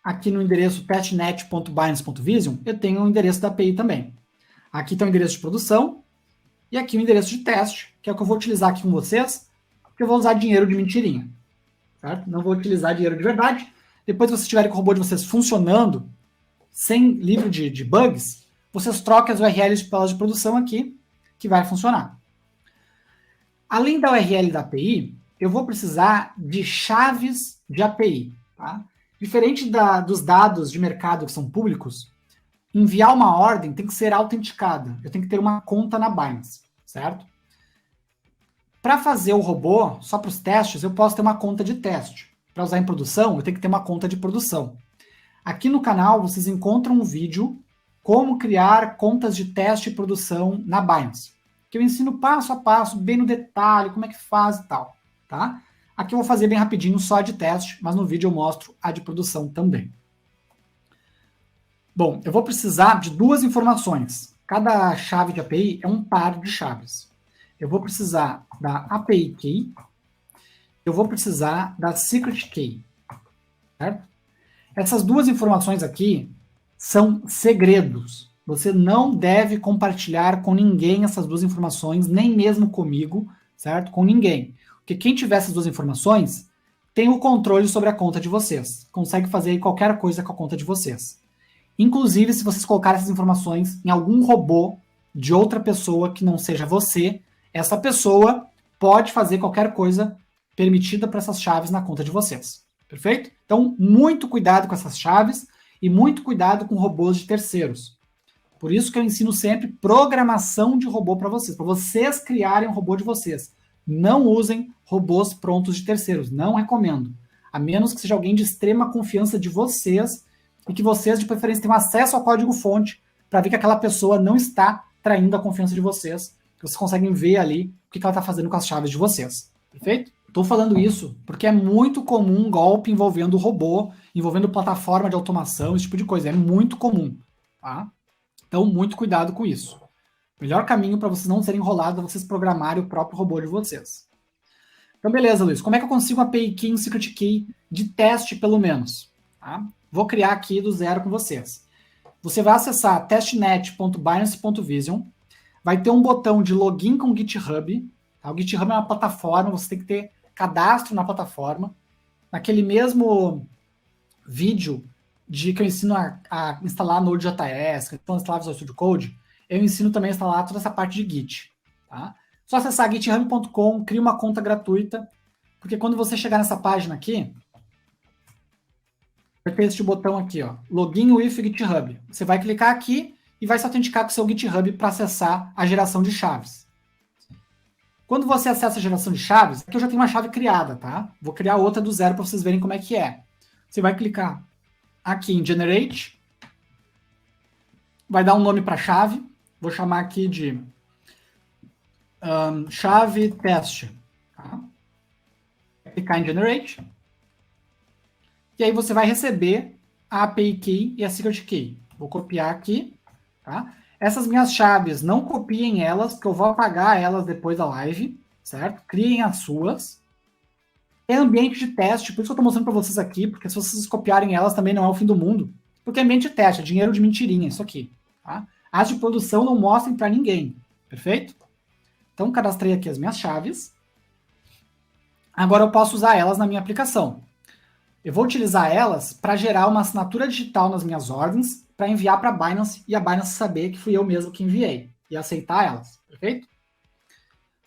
aqui no endereço testnet.binance.vision, eu tenho o endereço da API também. Aqui está o endereço de produção e aqui o endereço de teste, que é o que eu vou utilizar aqui com vocês, porque eu vou usar dinheiro de mentirinha, certo? Não vou utilizar dinheiro de verdade. Depois que vocês tiverem com o robô de vocês funcionando, sem livro de bugs, vocês trocam as URLs pelas de produção aqui, que vai funcionar. Além da URL da API, eu vou precisar de chaves de API, tá? Diferente dos dados de mercado que são públicos, enviar uma ordem tem que ser autenticada. Eu tenho que ter uma conta na Binance, certo? Para fazer o robô, só para os testes, eu posso ter uma conta de teste. Para usar em produção, eu tenho que ter uma conta de produção. Aqui no canal, vocês encontram um vídeo como criar contas de teste e produção na Binance, que eu ensino passo a passo, bem no detalhe, como é que faz e tal, tá? Aqui eu vou fazer bem rapidinho só a de teste, mas no vídeo eu mostro a de produção também. Bom, eu vou precisar de duas informações. Cada chave de API é um par de chaves. Eu vou precisar da API Key, eu vou precisar da Secret Key, certo? Essas duas informações aqui são segredos. Você não deve compartilhar com ninguém essas duas informações, nem mesmo comigo, certo? Com ninguém. Porque quem tiver essas duas informações tem o controle sobre a conta de vocês. Consegue fazer qualquer coisa com a conta de vocês. Inclusive, se vocês colocarem essas informações em algum robô de outra pessoa que não seja você, essa pessoa pode fazer qualquer coisa permitida para essas chaves na conta de vocês. Perfeito? Então, muito cuidado com essas chaves e muito cuidado com robôs de terceiros. Por isso que eu ensino sempre programação de robô para vocês criarem um robô de vocês. Não usem robôs prontos de terceiros, não recomendo. A menos que seja alguém de extrema confiança de vocês e que vocês, de preferência, tenham acesso ao código-fonte para ver que aquela pessoa não está traindo a confiança de vocês, que vocês conseguem ver ali o que ela está fazendo com as chaves de vocês. Perfeito? Estou falando isso porque é muito comum um golpe envolvendo robô, envolvendo plataforma de automação, esse tipo de coisa. É muito comum, tá? Então, muito cuidado com isso. O melhor caminho para vocês não serem enrolados é vocês programarem o próprio robô de vocês. Então, beleza, Luiz. Como é que eu consigo uma API Key, um Secret Key de teste, pelo menos? Tá? Vou criar aqui do zero com vocês. Você vai acessar testnet.binance.vision, vai ter um botão de login com o GitHub. Tá? O GitHub é uma plataforma, você tem que ter cadastro na plataforma. Naquele mesmo vídeo que eu ensino a instalar Node.js, que eu instalar Visual Studio Code, eu ensino também a instalar toda essa parte de Git. Tá? Só acessar github.com, cria uma conta gratuita, porque quando você chegar nessa página aqui, vai ter este botão aqui, ó, Login with GitHub. Você vai clicar aqui e vai se autenticar com o seu GitHub para acessar a geração de chaves. Quando você acessa a geração de chaves, aqui eu já tenho uma chave criada, tá? Vou criar outra do zero para vocês verem como é que é. Você vai clicar aqui em Generate, vai dar um nome para a chave, vou chamar aqui de chave teste. Tá? Clicar em Generate, e aí você vai receber a API Key e a Secret Key. Vou copiar aqui, tá? Essas minhas chaves, não copiem elas, porque eu vou apagar elas depois da live, certo? Criem as suas. É ambiente de teste, por isso que eu estou mostrando para vocês aqui, porque se vocês copiarem elas também não é o fim do mundo. Porque é ambiente de teste, é dinheiro de mentirinha, isso aqui. Tá? As de produção não mostrem para ninguém, perfeito? Então, cadastrei aqui as minhas chaves. Agora eu posso usar elas na minha aplicação. Eu vou utilizar elas para gerar uma assinatura digital nas minhas ordens, para enviar para a Binance e a Binance saber que fui eu mesmo que enviei e aceitar elas, perfeito?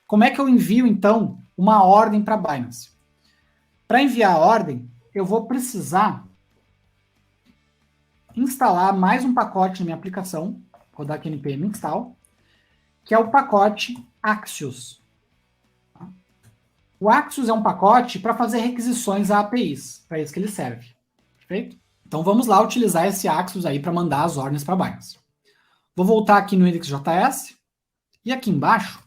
Como é que eu envio, então, uma ordem para a Binance? Para enviar a ordem, eu vou precisar instalar mais um pacote na minha aplicação, vou dar aqui npm install, que é o pacote Axios. O Axios é um pacote para fazer requisições a APIs, para isso que ele serve. Perfeito? Então vamos lá utilizar esse Axios aí para mandar as ordens para Binance. Vou voltar aqui no index.js e aqui embaixo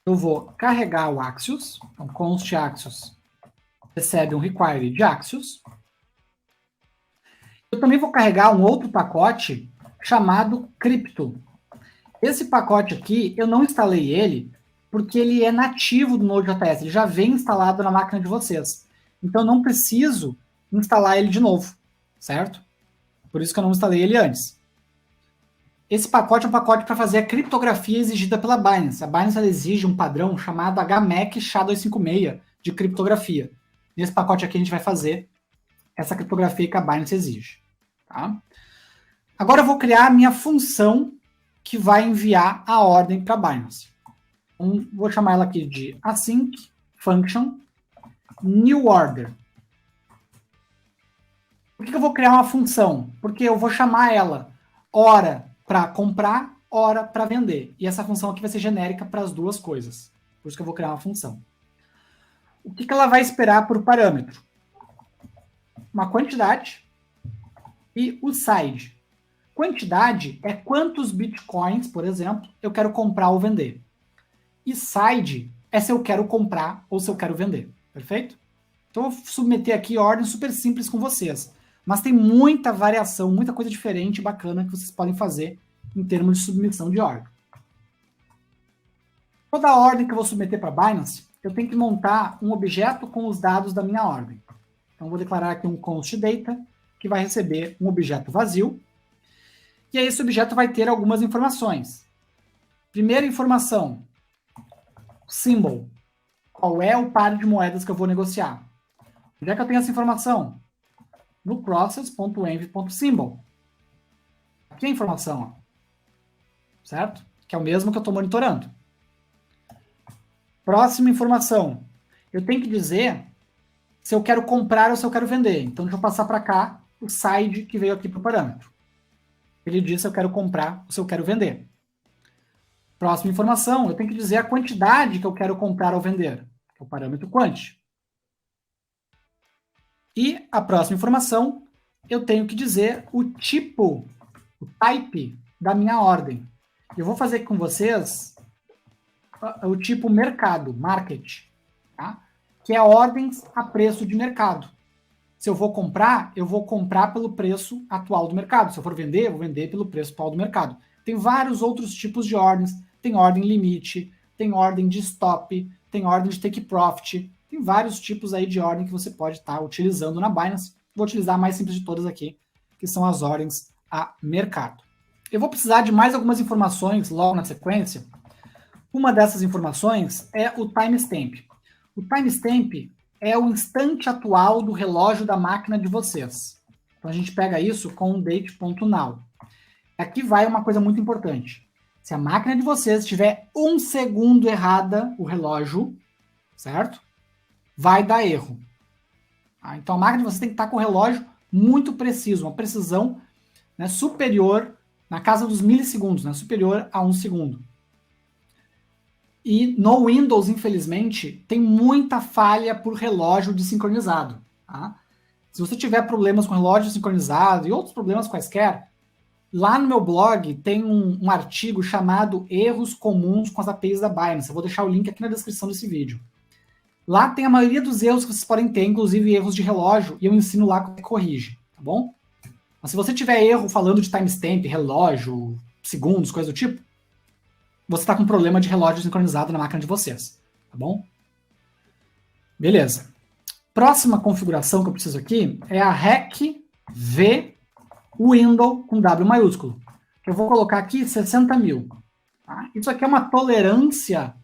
eu vou carregar o Axios. Então const Axios recebe um require de Axios. Eu também vou carregar um outro pacote chamado Crypto. Esse pacote aqui, eu não instalei ele porque ele é nativo do Node.js, ele já vem instalado na máquina de vocês. Então eu não preciso instalar ele de novo, certo? Por isso que eu não instalei ele antes. Esse pacote é um pacote para fazer a criptografia exigida pela Binance. A Binance ela exige um padrão chamado HMAC SHA-256 de criptografia. Nesse pacote aqui a gente vai fazer essa criptografia que a Binance exige. Tá? Agora eu vou criar a minha função que vai enviar a ordem para a Binance. Então, vou chamar ela aqui de async function new order. Por que eu vou criar uma função? Porque eu vou chamar ela hora para comprar, hora para vender. E essa função aqui vai ser genérica para as duas coisas. Por isso que eu vou criar uma função. O que ela vai esperar por parâmetro? Uma quantidade e o side. Quantidade é quantos bitcoins, por exemplo, eu quero comprar ou vender. E side é se eu quero comprar ou se eu quero vender. Perfeito? Então eu vou submeter aqui ordens super simples com vocês. Mas tem muita variação, muita coisa diferente e bacana que vocês podem fazer em termos de submissão de ordem. Toda ordem que eu vou submeter para a Binance, eu tenho que montar um objeto com os dados da minha ordem. Então, eu vou declarar aqui um const data, que vai receber um objeto vazio. E aí esse objeto vai ter algumas informações. Primeira informação, symbol. Qual é o par de moedas que eu vou negociar? Onde é que eu tenho essa informação? No process.env.symbol. Aqui é a informação, ó. Certo? Que é o mesmo que eu estou monitorando. Próxima informação. Eu tenho que dizer se eu quero comprar ou se eu quero vender. Então, deixa eu passar para cá o side que veio aqui para o parâmetro. Ele diz se eu quero comprar ou se eu quero vender. Próxima informação. Eu tenho que dizer a quantidade que eu quero comprar ou vender. Que é o parâmetro quant. E a próxima informação, eu tenho que dizer o tipo, o type da minha ordem. Eu vou fazer com vocês o tipo mercado, market, tá? Que é ordens a preço de mercado. Se eu vou comprar, eu vou comprar pelo preço atual do mercado. Se eu for vender, eu vou vender pelo preço atual do mercado. Tem vários outros tipos de ordens. Tem ordem limite, tem ordem de stop, tem ordem de take profit. Tem vários tipos aí de ordem que você pode estar utilizando na Binance. Vou utilizar a mais simples de todas aqui, que são as ordens a mercado. Eu vou precisar de mais algumas informações logo na sequência. Uma dessas informações é o timestamp. O timestamp é o instante atual do relógio da máquina de vocês. Então a gente pega isso com o date.now. Aqui vai uma coisa muito importante. Se a máquina de vocês tiver 1 segundo errada o relógio, certo? Vai dar erro. Então a máquina de vocês tem que estar com o relógio muito preciso, uma precisão, né, superior, na casa dos milissegundos, né, superior a 1 segundo. E no Windows, infelizmente, tem muita falha por relógio desincronizado. Tá? Se você tiver problemas com relógio desincronizado e outros problemas quaisquer, lá no meu blog tem um artigo chamado Erros Comuns com as APIs da Binance. Eu vou deixar o link aqui na descrição desse vídeo. Lá tem a maioria dos erros que vocês podem ter, inclusive erros de relógio, e eu ensino lá como corrige, tá bom? Mas se você tiver erro falando de timestamp, relógio, segundos, coisa do tipo, você está com problema de relógio sincronizado na máquina de vocês, tá bom? Beleza. Próxima configuração que eu preciso aqui é a rec v window com W maiúsculo. Eu vou colocar aqui 60 mil. Tá? Isso aqui é uma tolerância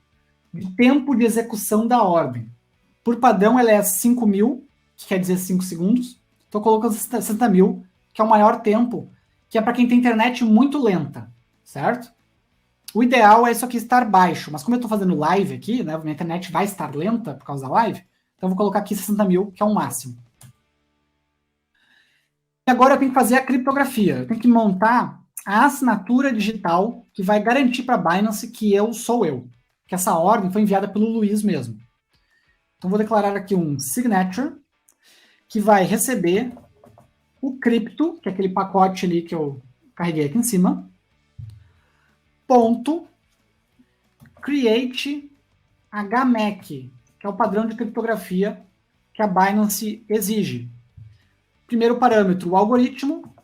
de tempo de execução da ordem. Por padrão, ela é 5 mil, que quer dizer 5 segundos. Estou colocando 60 mil, que é o maior tempo, que é para quem tem internet muito lenta, certo? O ideal é isso aqui estar baixo, mas como eu estou fazendo live aqui, né, minha internet vai estar lenta por causa da live, então eu vou colocar aqui 60 mil, que é o máximo. E agora eu tenho que fazer a criptografia. Eu tenho que montar a assinatura digital que vai garantir para a Binance que eu sou eu. Que essa ordem foi enviada pelo Luiz mesmo. Então, vou declarar aqui um signature, que vai receber o cripto, que é aquele pacote ali que eu carreguei aqui em cima, ponto create HMAC, que é o padrão de criptografia que a Binance exige. Primeiro parâmetro, o algoritmo.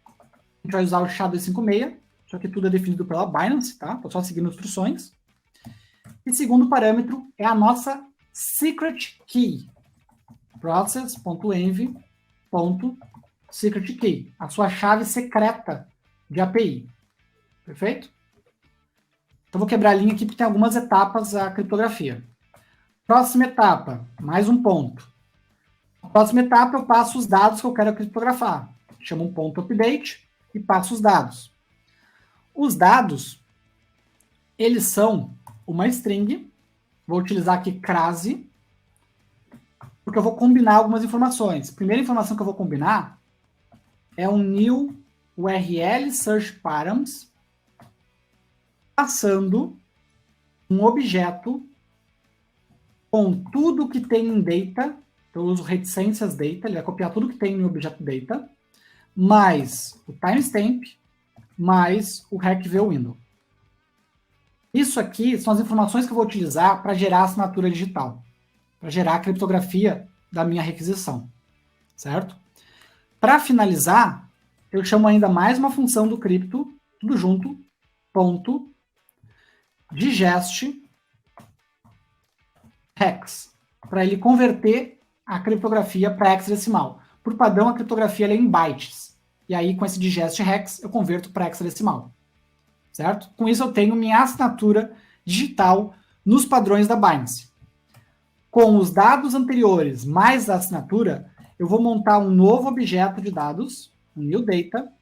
A gente vai usar o SHA-256, só que tudo é definido pela Binance, tá? Estou só seguindo instruções. E segundo parâmetro é a nossa secret key, process.env.secret key, a sua chave secreta de API. Perfeito? Então, vou quebrar a linha aqui porque tem algumas etapas a criptografia. Próxima etapa, mais um ponto. Na próxima etapa, eu passo os dados que eu quero criptografar. Chamo um ponto update e passo os dados. Os dados, eles são uma string. Vou utilizar aqui crase, porque eu vou combinar algumas informações. A primeira informação que eu vou combinar é um new URL search params passando um objeto com tudo que tem em data. Então, eu uso reticências data, ele vai copiar tudo que tem no objeto data, mais o timestamp, mais o HackViewWindow. Isso aqui são as informações que eu vou utilizar para gerar a assinatura digital, para gerar a criptografia da minha requisição, certo? Para finalizar, eu chamo ainda mais uma função do cripto, tudo junto, ponto, digest hex, para ele converter a criptografia para hexadecimal. Por padrão, a criptografia é em bytes. E aí, com esse digest hex, eu converto para hexadecimal. Certo? Com isso, eu tenho minha assinatura digital nos padrões da Binance. Com os dados anteriores mais a assinatura, eu vou montar um novo objeto de dados, um new data,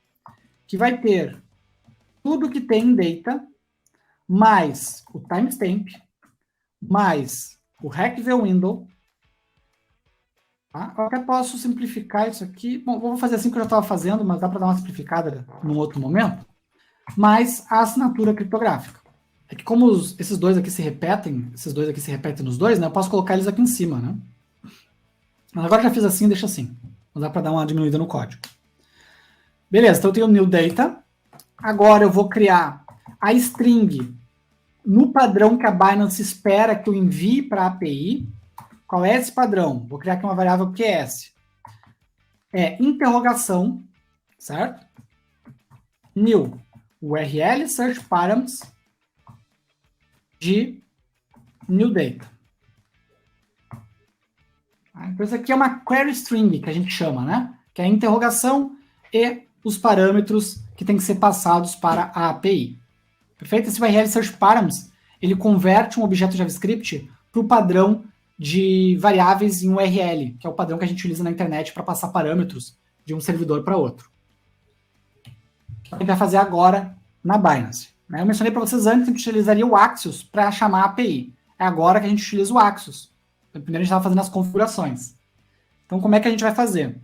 que vai ter tudo que tem em data, mais o timestamp, mais o HackViewWindow. Tá? Eu até posso simplificar isso aqui. Bom, vou fazer assim que eu já estava fazendo, mas dá para dar uma simplificada num outro momento. Mais a assinatura criptográfica. É que como esses dois aqui se repetem nos dois, né? Eu posso colocar eles aqui em cima, né? Mas agora já fiz assim, deixa assim. Não dá para dar uma diminuída no código. Beleza, então eu tenho o new data. Agora eu vou criar a string no padrão que a Binance espera que eu envie para a API. Qual é esse padrão? Vou criar aqui uma variável QS. É interrogação, certo? New URL search params de new data. Então, isso aqui é uma query string, que a gente chama, né? Que é a interrogação e os parâmetros que têm que ser passados para a API. Perfeito? Esse URL search params, ele converte um objeto JavaScript para o padrão de variáveis em URL, que é o padrão que a gente utiliza na internet para passar parâmetros de um servidor para outro. A gente vai fazer agora na Binance. Eu mencionei para vocês antes que a gente utilizaria o Axios para chamar a API. É agora que a gente utiliza o Axios. Então, primeiro a gente estava fazendo as configurações. Então, como é que a gente vai fazer?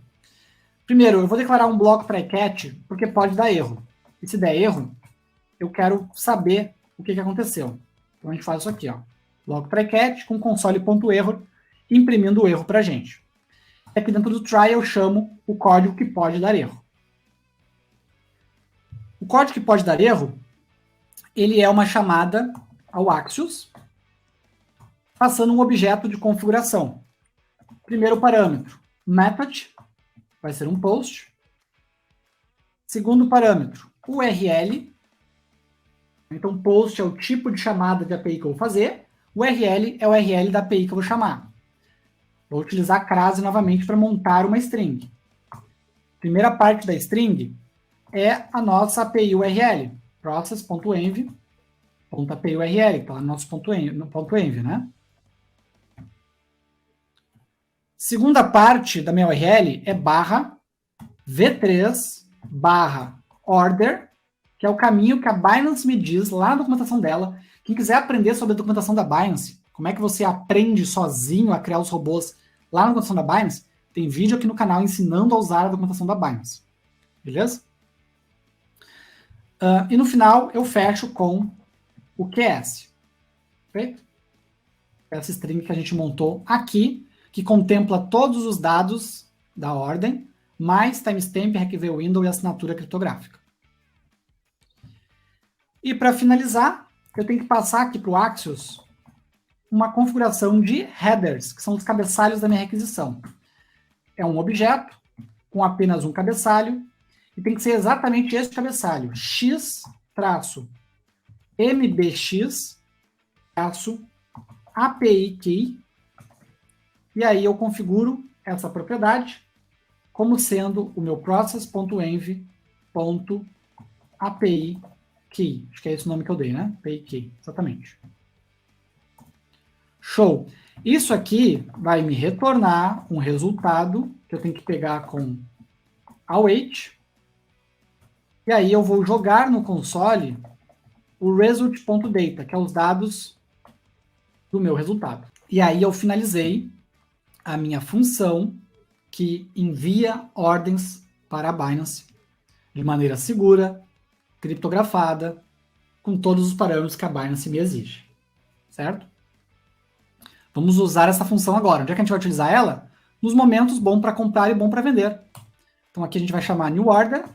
Primeiro, eu vou declarar um bloco pré-catch, porque pode dar erro. E se der erro, eu quero saber o que aconteceu. Então, a gente faz isso aqui, ó. Bloco pré-catch com console.error, imprimindo o erro para a gente. E aqui dentro do try eu chamo o código que pode dar erro. O código que pode dar erro, ele é uma chamada ao Axios, passando um objeto de configuração. Primeiro parâmetro, method, vai ser um post. Segundo parâmetro, URL. Então, post é o tipo de chamada de API que eu vou fazer. URL é o URL da API que eu vou chamar. Vou utilizar a crase novamente para montar uma string. Primeira parte da string é a nossa API URL, process.env.api URL, que está lá no nosso .env, né? Segunda parte da minha URL é barra v3 barra order, que é o caminho que a Binance me diz lá na documentação dela. Quem quiser aprender sobre a documentação da Binance, como é que você aprende sozinho a criar os robôs lá na documentação da Binance, tem vídeo aqui no canal ensinando a usar a documentação da Binance. Beleza? E no final eu fecho com o QS. Perfeito? essa string que a gente montou aqui, que contempla todos os dados da ordem, mais timestamp, requer window e assinatura criptográfica. E para finalizar, eu tenho que passar aqui para o Axios uma configuração de headers, que são os cabeçalhos da minha requisição. É um objeto com apenas um cabeçalho, e tem que ser exatamente esse cabeçalho, x-mbx-api key, e aí eu configuro essa propriedade como sendo o meu process.env.api key. Acho que é esse o nome que eu dei, né? API key, exatamente. Show! Isso aqui vai me retornar um resultado que eu tenho que pegar com await, e aí eu vou jogar no console o result.data, que é os dados do meu resultado. E aí eu finalizei a minha função que envia ordens para a Binance de maneira segura, criptografada, com todos os parâmetros que a Binance me exige. Certo? Vamos usar essa função agora. Onde é que a gente vai utilizar ela? Nos momentos bom para comprar e bom para vender. Então aqui a gente vai chamar new order.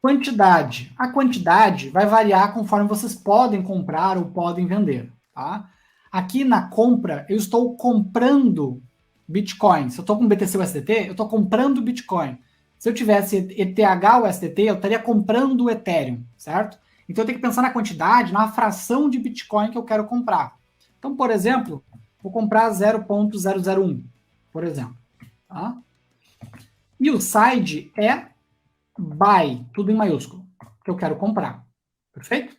Quantidade. A quantidade vai variar conforme vocês podem comprar ou podem vender. Tá? Aqui na compra, eu estou comprando Bitcoin. Se eu estou com BTC USDT, eu estou comprando Bitcoin. Se eu tivesse ETH USDT, eu estaria comprando o Ethereum, certo? Então eu tenho que pensar na quantidade, na fração de Bitcoin que eu quero comprar. Então, por exemplo, vou comprar 0.001, por exemplo. Tá? E o side é buy, tudo em maiúsculo, que eu quero comprar. Perfeito?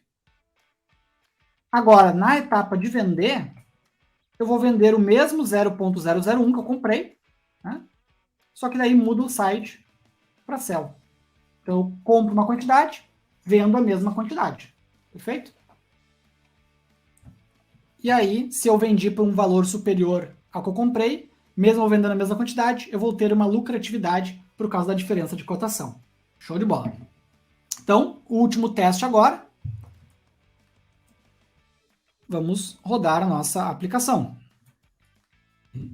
Agora, na etapa de vender, eu vou vender o mesmo 0.001 que eu comprei, né? Só que daí muda o side para sell. Então, eu compro uma quantidade, vendo a mesma quantidade. Perfeito? E aí, se eu vendi por um valor superior ao que eu comprei, mesmo eu vendendo a mesma quantidade, eu vou ter uma lucratividade por causa da diferença de cotação. Show de bola. Então, o último teste agora. Vamos rodar a nossa aplicação.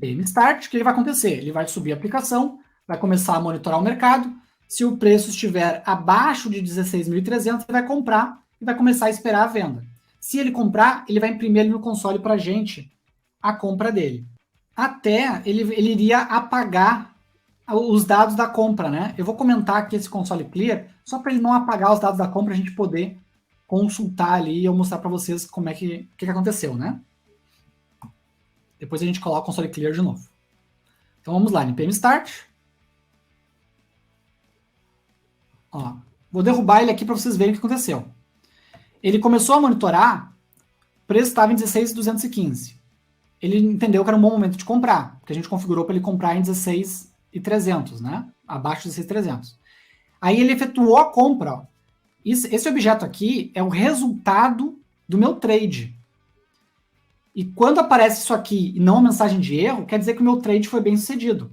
Start, o que vai acontecer? Ele vai subir a aplicação, vai começar a monitorar o mercado. Se o preço estiver abaixo de 16.300, ele vai comprar e vai começar a esperar a venda. Se ele comprar, ele vai imprimir ali no console para a gente a compra dele. Até ele iria apagar os dados da compra, né? Eu vou comentar aqui esse console clear, só para ele não apagar os dados da compra, a gente poder consultar ali e eu mostrar para vocês como é que aconteceu, né? Depois a gente coloca o console clear de novo. Então vamos lá, npm start. Ó, vou derrubar ele aqui para vocês verem o que aconteceu. Ele começou a monitorar, o preço estava em 16.215. Ele entendeu que era um bom momento de comprar, porque a gente configurou para ele comprar em 16.300, né? Abaixo de 16.300. Aí ele efetuou a compra. Ó. Esse objeto aqui é o resultado do meu trade. E quando aparece isso aqui e não a mensagem de erro, quer dizer que o meu trade foi bem sucedido.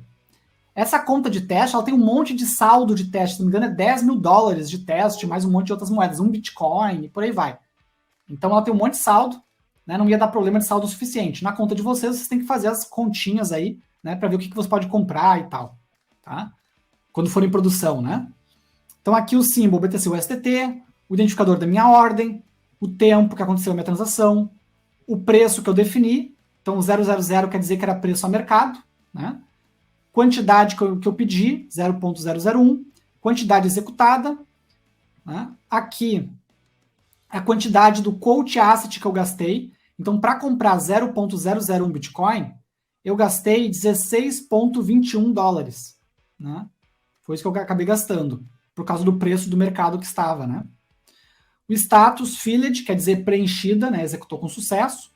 Essa conta de teste, ela tem um monte de saldo de teste, se não me engano é $10.000 de teste, mais um monte de outras moedas, um Bitcoin, e por aí vai. Então ela tem um monte de saldo, né, não ia dar problema de saldo suficiente. Na conta de vocês têm que fazer as continhas aí, né, para ver o que você pode comprar e tal, tá? Quando for em produção, né? Então aqui o símbolo BTC USDT, o identificador da minha ordem, o tempo que aconteceu a minha transação, o preço que eu defini, então 000 quer dizer que era preço a mercado, né? Quantidade que eu pedi, 0.001, quantidade executada, né? Aqui a quantidade do quote asset que eu gastei, então para comprar 0.001 Bitcoin, eu gastei $16.21, né? Foi isso que eu acabei gastando, por causa do preço do mercado que estava, né? O status filled, quer dizer preenchida, né? Executou com sucesso.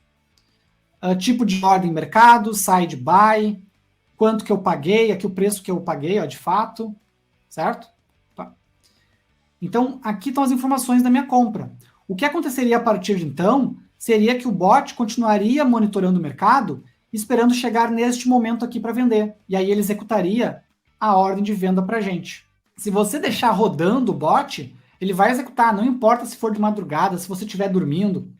Tipo de ordem mercado, side buy, quanto que eu paguei, aqui o preço que eu paguei, ó, de fato, certo? Tá. Então, aqui estão as informações da minha compra. O que aconteceria a partir de então seria que o bot continuaria monitorando o mercado, esperando chegar neste momento aqui para vender. E aí ele executaria a ordem de venda para a gente. Se você deixar rodando o bot, ele vai executar, não importa se for de madrugada, se você estiver dormindo,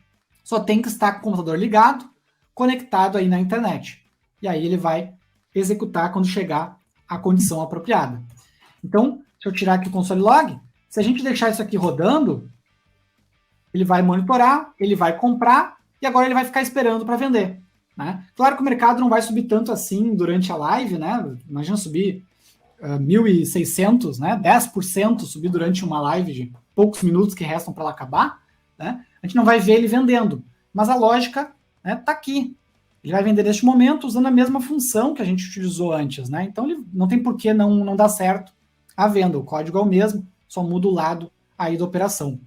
só tem que estar com o computador ligado, conectado aí na internet. E aí ele vai executar quando chegar a condição apropriada. Então, se eu tirar aqui o console log, se a gente deixar isso aqui rodando, ele vai monitorar, ele vai comprar e agora ele vai ficar esperando para vender. Né? Claro que o mercado não vai subir tanto assim durante a live, né? Imagina subir 1.600, né? 10% subir durante uma live de poucos minutos que restam para ela acabar. Né? A gente não vai ver ele vendendo, mas a lógica está aqui. Ele vai vender neste momento usando a mesma função que a gente utilizou antes. Né? Então ele não tem por que não dar certo a venda. O código é o mesmo, só muda o lado aí da operação.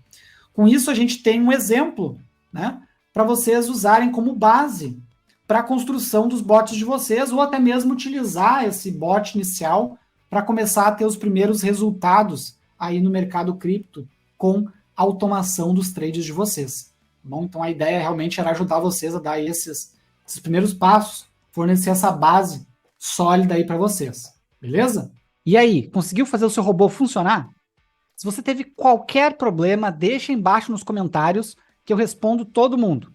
Com isso, a gente tem um exemplo, né, para vocês usarem como base para a construção dos bots de vocês, ou até mesmo utilizar esse bot inicial para começar a ter os primeiros resultados aí no mercado cripto com a automação dos trades de vocês. Bom, então a ideia realmente era ajudar vocês a dar esses primeiros passos, fornecer essa base sólida aí para vocês. Beleza? E aí, conseguiu fazer o seu robô funcionar? Se você teve qualquer problema, deixa embaixo nos comentários que eu respondo todo mundo.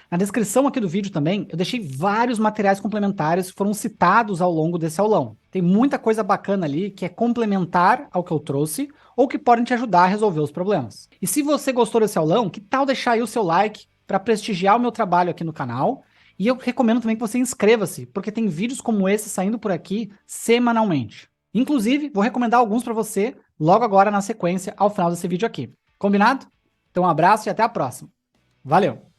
Na descrição aqui do vídeo também, eu deixei vários materiais complementares que foram citados ao longo desse aulão. Tem muita coisa bacana ali que é complementar ao que eu trouxe ou que podem te ajudar a resolver os problemas. E se você gostou desse aulão, que tal deixar aí o seu like para prestigiar o meu trabalho aqui no canal? E eu recomendo também que você inscreva-se, porque tem vídeos como esse saindo por aqui semanalmente. Inclusive, vou recomendar alguns para você logo agora na sequência, ao final desse vídeo aqui. Combinado? Então um abraço e até a próxima. Valeu!